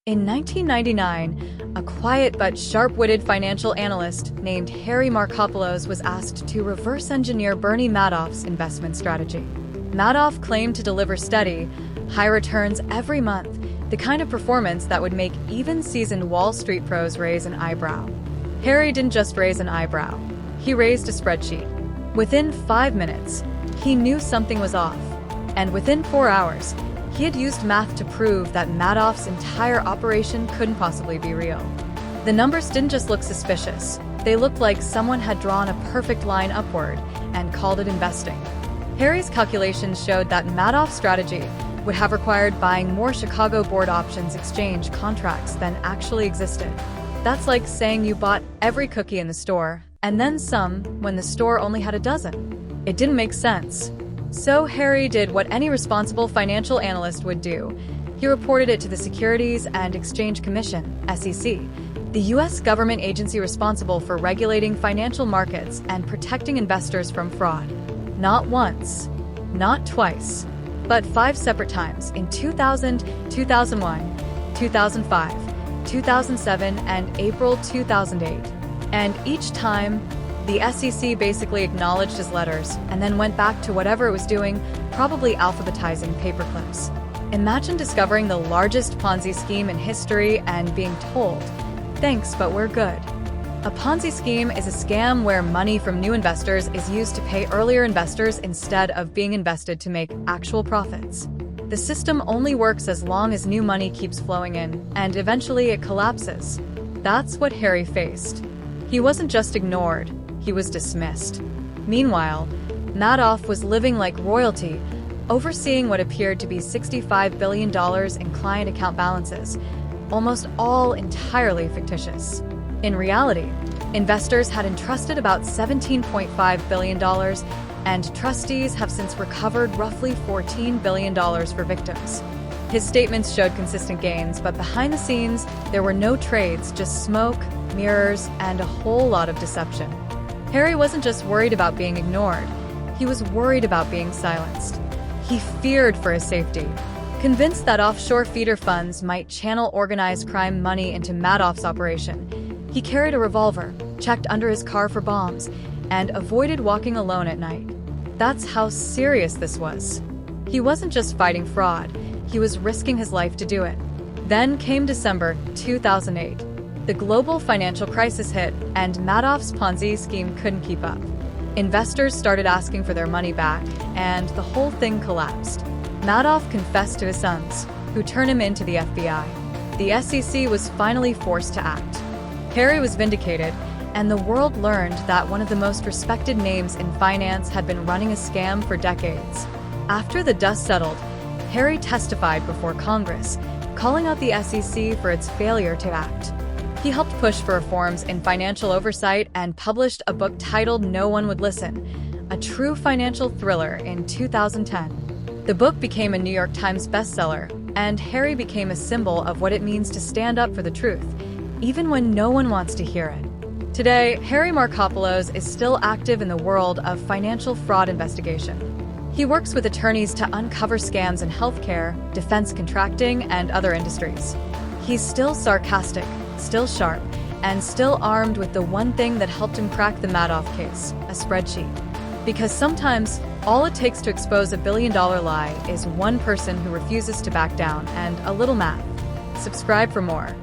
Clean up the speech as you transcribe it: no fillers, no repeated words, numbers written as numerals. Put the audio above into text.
In 1999, a quiet but sharp-witted financial analyst named Harry Markopolos was asked to reverse engineer Bernie Madoff's investment strategy. Madoff claimed to deliver steady, high returns every month, the kind of performance that would make even seasoned Wall Street pros raise an eyebrow. Harry didn't just raise an eyebrow. He raised a spreadsheet. Within 5 minutes, he knew something was off. And within 4 hours, he had used math to prove that Madoff's entire operation couldn't possibly be real. The numbers didn't just look suspicious. They looked like someone had drawn a perfect line upward and called it investing. Harry's calculations showed that Madoff's strategy would have required buying more Chicago Board Options Exchange contracts than actually existed. That's like saying you bought every cookie in the store, and then some when the store only had a dozen. It didn't make sense. So Harry did what any responsible financial analyst would do. He reported it to the Securities and Exchange Commission, SEC, the U.S. government agency responsible for regulating financial markets and protecting investors from fraud. Not once, not twice, but 5 separate times in 2000, 2001, 2005, 2007, and April 2008. And each time, the SEC basically acknowledged his letters and then went back to whatever it was doing, probably alphabetizing paperclips. Imagine discovering the largest Ponzi scheme in history and being told, "Thanks, but we're good." A Ponzi scheme is a scam where money from new investors is used to pay earlier investors instead of being invested to make actual profits. The system only works as long as new money keeps flowing in, and eventually it collapses. That's what Harry faced. He wasn't just ignored. He was dismissed. Meanwhile, Madoff was living like royalty, overseeing what appeared to be $65 billion in client account balances, almost all entirely fictitious. In reality, investors had entrusted about $17.5 billion, and trustees have since recovered roughly $14 billion for victims. His statements showed consistent gains, but behind the scenes, there were no trades, just smoke, mirrors, and a whole lot of deception. Harry wasn't just worried about being ignored, he was worried about being silenced. He feared for his safety. Convinced that offshore feeder funds might channel organized crime money into Madoff's operation, he carried a revolver, checked under his car for bombs, and avoided walking alone at night. That's how serious this was. He wasn't just fighting fraud, he was risking his life to do it. Then came December 2008. The global financial crisis hit, and Madoff's Ponzi scheme couldn't keep up. Investors started asking for their money back, and the whole thing collapsed. Madoff confessed to his sons, who turned him into the FBI. The SEC was finally forced to act. Harry was vindicated, and the world learned that one of the most respected names in finance had been running a scam for decades. After the dust settled, Harry testified before Congress, calling out the SEC for its failure to act. He helped push for reforms in financial oversight and published a book titled No One Would Listen, a true financial thriller in 2010. The book became a New York Times bestseller, and Harry became a symbol of what it means to stand up for the truth, even when no one wants to hear it. Today, Harry Markopolos is still active in the world of financial fraud investigation. He works with attorneys to uncover scams in healthcare, defense contracting, and other industries. He's still sarcastic, still sharp, and still armed with the one thing that helped him crack the Madoff case, a spreadsheet. Because sometimes, all it takes to expose a billion-dollar lie is one person who refuses to back down and a little math. Subscribe for more.